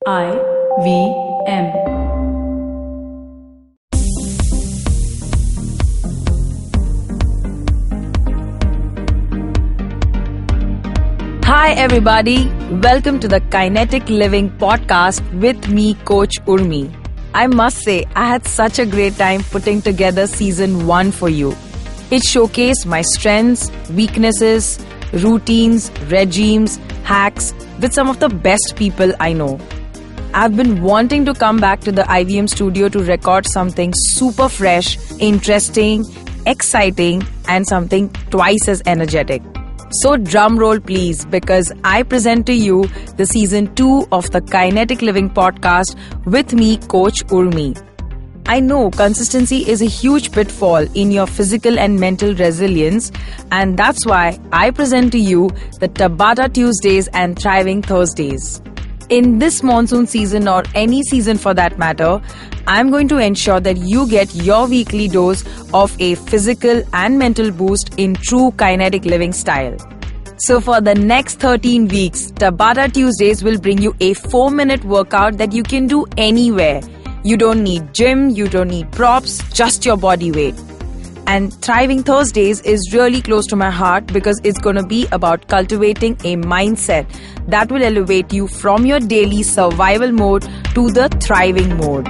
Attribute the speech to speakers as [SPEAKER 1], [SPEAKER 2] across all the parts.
[SPEAKER 1] IVM.
[SPEAKER 2] Hi everybody, welcome to the Kinetic Living podcast with me, Coach Urmi. I must say, I had such a great time putting together season 1 for you. It showcased my strengths, weaknesses, routines, regimes, hacks with some of the best people I know. I've been wanting to come back to the IVM studio to record something super fresh, interesting, exciting, and something twice as energetic. So drum roll please, because I present to you the season 2 of the Kinetic Living podcast with me, Coach Urmi. I know consistency is a huge pitfall in your physical and mental resilience, and that's why I present to you the Tabata Tuesdays and Thriving Thursdays. In this monsoon season, or any season for that matter, I'm going to ensure that you get your weekly dose of a physical and mental boost in true kinetic living style. So for the next 13 weeks, Tabata Tuesdays will bring you a 4-minute workout that you can do anywhere. You don't need gym, you don't need props, just your body weight. And Thriving Thursdays is really close to my heart because it's going to be about cultivating a mindset that will elevate you from your daily survival mode to the thriving mode.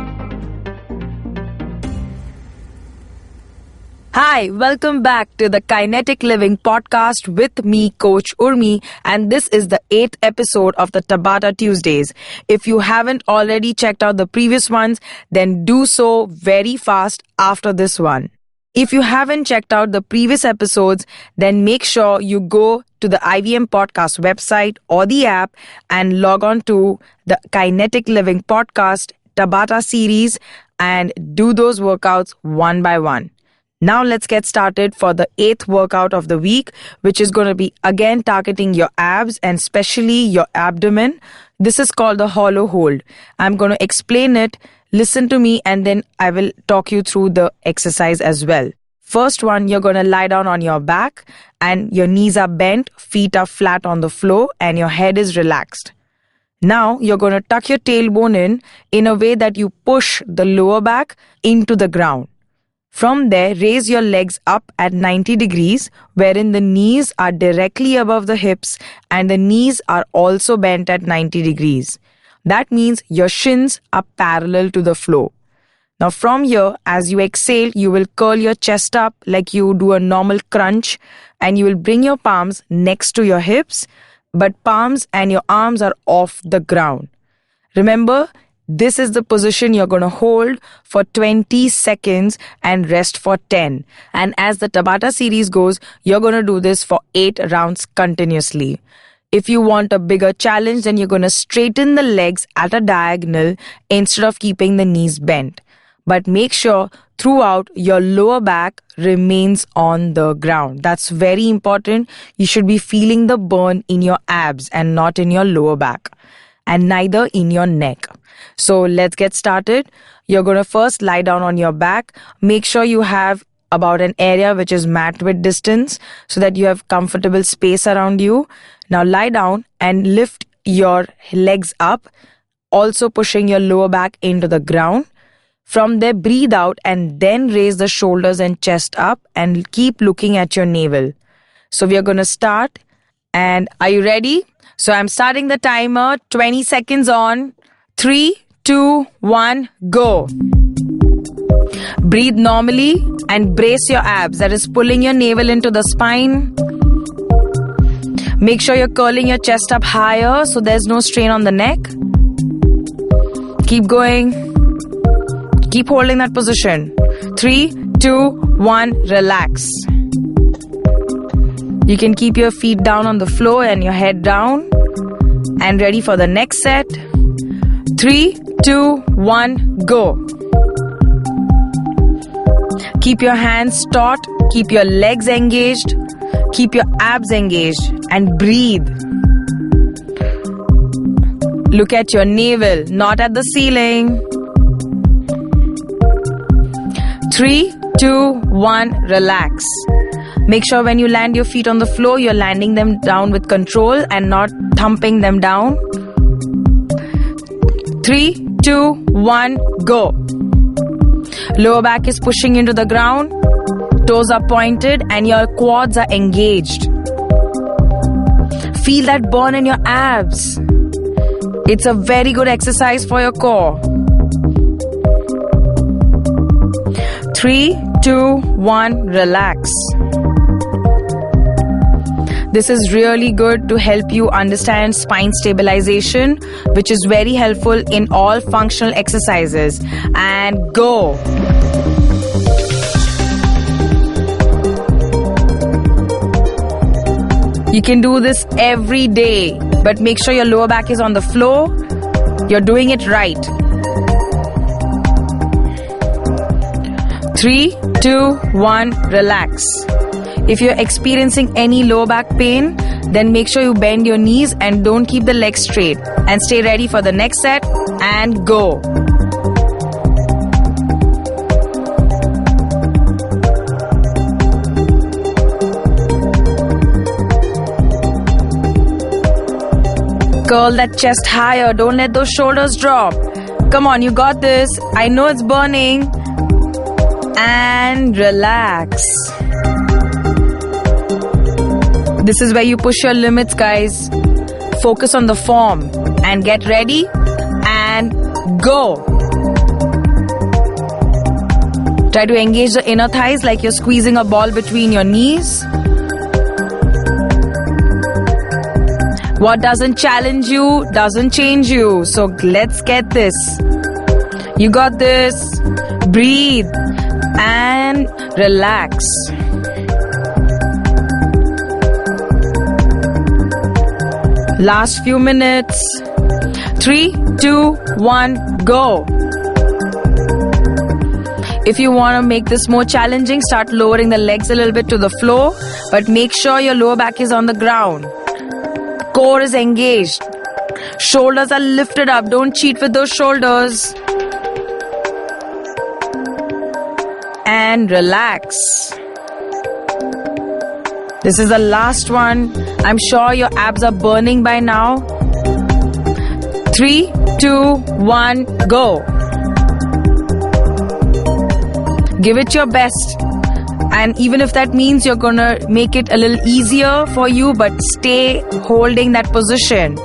[SPEAKER 2] Hi, welcome back to the Kinetic Living podcast with me, Coach Urmi, and this is the 8th episode of the Tabata Tuesdays. If you haven't already checked out the previous ones, then do so very fast after this one. If you haven't checked out the previous episodes, then make sure you go to the IVM podcast website or the app and log on to the Kinetic Living podcast Tabata series and do those workouts one by one. Now let's get started for the 8th workout of the week, which is going to be again targeting your abs and especially your abdomen. This is called the hollow hold. I'm going to explain it. Listen to me and then I will talk you through the exercise as well. First one, you're going to lie down on your back and your knees are bent, feet are flat on the floor and your head is relaxed. Now you're going to tuck your tailbone in a way that you push the lower back into the ground. From there, raise your legs up at 90 degrees, wherein the knees are directly above the hips and the knees are also bent at 90 degrees. That means your shins are parallel to the floor. Now from here, as you exhale, you will curl your chest up like you do a normal crunch and you will bring your palms next to your hips, but palms and your arms are off the ground. Remember, this is the position you're going to hold for 20 seconds and rest for 10. And as the Tabata series goes, you're going to do this for 8 rounds continuously. If you want a bigger challenge, then you're going to straighten the legs at a diagonal instead of keeping the knees bent. But make sure throughout your lower back remains on the ground. That's very important. You should be feeling the burn in your abs and not in your lower back, and neither in your neck. So let's get started. You're going to first lie down on your back. Make sure you have about an area which is mat width distance so that you have comfortable space around you. Now lie down and lift your legs up, also pushing your lower back into the ground. From there, breathe out and then raise the shoulders and chest up and keep looking at your navel. So we are going to start. And are you ready? So I'm starting the timer. 20 seconds on. 3, 2, 1, go. Breathe normally and brace your abs. That is pulling your navel into the spine. Make sure you're curling your chest up higher so there's no strain on the neck. Keep going. Keep holding that position. 3, 2, 1, relax. You can keep your feet down on the floor and your head down. And ready for the next set. 3, 2, 1, go. Keep your hands taut, keep your legs engaged, keep your abs engaged, and breathe. Look at your navel, not at the ceiling. 3, 2, 1, relax. Make sure when you land your feet on the floor, you're landing them down with control and not thumping them down. 3, 2, 1, go. Lower back is pushing into the ground. Toes are pointed and your quads are engaged. Feel that burn in your abs. It's a very good exercise for your core. 3, 2, 1, relax. This is really good to help you understand spine stabilization, which is very helpful in all functional exercises. And go. You can do this every day, but make sure your lower back is on the floor. You're doing it right. 3, 2, 1, relax. If you're experiencing any lower back pain, then make sure you bend your knees and don't keep the legs straight. And stay ready for the next set and go. Curl that chest higher. Don't let those shoulders drop. Come on, you got this. I know it's burning. And relax. This is where you push your limits, guys. Focus on the form and get ready and go. Try to engage the inner thighs like you're squeezing a ball between your knees. What doesn't challenge you doesn't change you. So let's get this. You got this. Breathe and relax. Last few minutes. 3, 2, 1, go. If you want to make this more challenging, start lowering the legs a little bit to the floor, but make sure your lower back is on the ground. Core is engaged. Shoulders are lifted up. Don't cheat with those shoulders. And relax. This is the last one. I'm sure your abs are burning by now. 3, 2, 1, go. Give it your best. And even if that means you're gonna make it a little easier for you, but stay holding that position.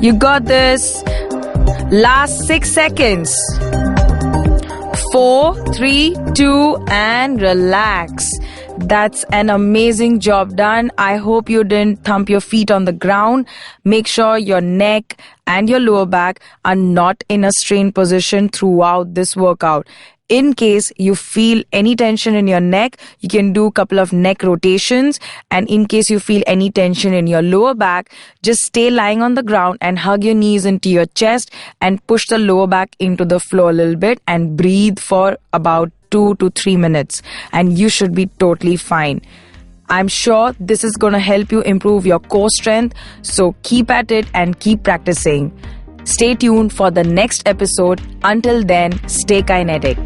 [SPEAKER 2] You got this. Last 6 seconds. 4, 3, 2, and relax. That's an amazing job done. I hope you didn't thump your feet on the ground. Make sure your neck and your lower back are not in a strained position throughout this workout. In case you feel any tension in your neck, you can do a couple of neck rotations. And in case you feel any tension in your lower back, just stay lying on the ground and hug your knees into your chest and push the lower back into the floor a little bit and breathe for about 2 to 3 minutes. And you should be totally fine. I'm sure this is going to help you improve your core strength. So keep at it and keep practicing. Stay tuned for the next episode. Until then, stay kinetic.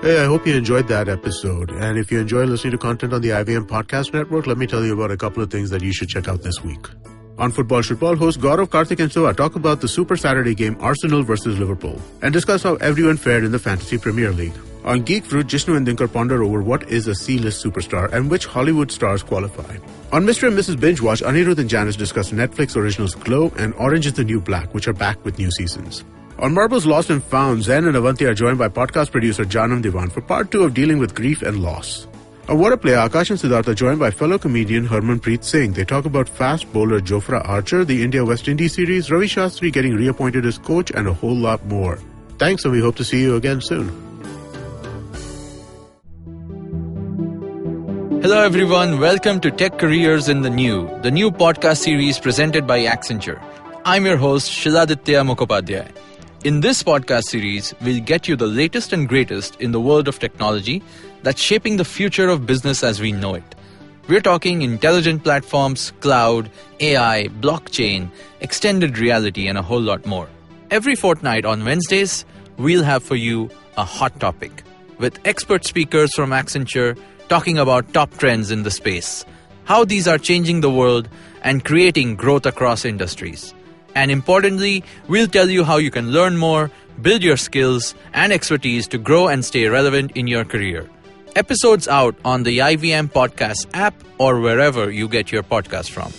[SPEAKER 1] Hey, I hope you enjoyed that episode. And if you enjoy listening to content on the IVM Podcast Network, let me tell you about a couple of things that you should check out this week. On Football Shutball, hosts Gaurav, Karthik and Suha talk about the Super Saturday game Arsenal versus Liverpool and discuss how everyone fared in the Fantasy Premier League. On Geek Fruit, Jishnu and Dinkar ponder over what is a C-list superstar and which Hollywood stars qualify. On Mr. and Mrs. Binge Watch, Anirudh and Janice discuss Netflix originals Glow and Orange is the New Black, which are back with new seasons. On Marbles Lost and Found, Zen and Avanti are joined by podcast producer Janam Diwan for part 2 of dealing with grief and loss. On What a Play, Akash and Siddharth are joined by fellow comedian Harmanpreet Singh. They talk about fast bowler Jofra Archer, the India-West Indies series, Ravi Shastri getting reappointed as coach, and a whole lot more. Thanks, and we hope to see you again soon.
[SPEAKER 3] Hello everyone, welcome to Tech Careers in the new podcast series presented by Accenture. I'm your host Shiladitya Mukhopadhyay. In this podcast series, we'll get you the latest and greatest in the world of technology that's shaping the future of business as we know it. We're talking intelligent platforms, cloud, AI, blockchain, extended reality, and a whole lot more. Every fortnight on Wednesdays, we'll have for you a hot topic with expert speakers from Accenture talking about top trends in the space. how these are changing the world and creating growth across industries. And importantly, we'll tell you how you can learn more, build your skills and expertise to grow and stay relevant in your career. Episodes out on the IVM Podcast app or wherever you get your podcast from.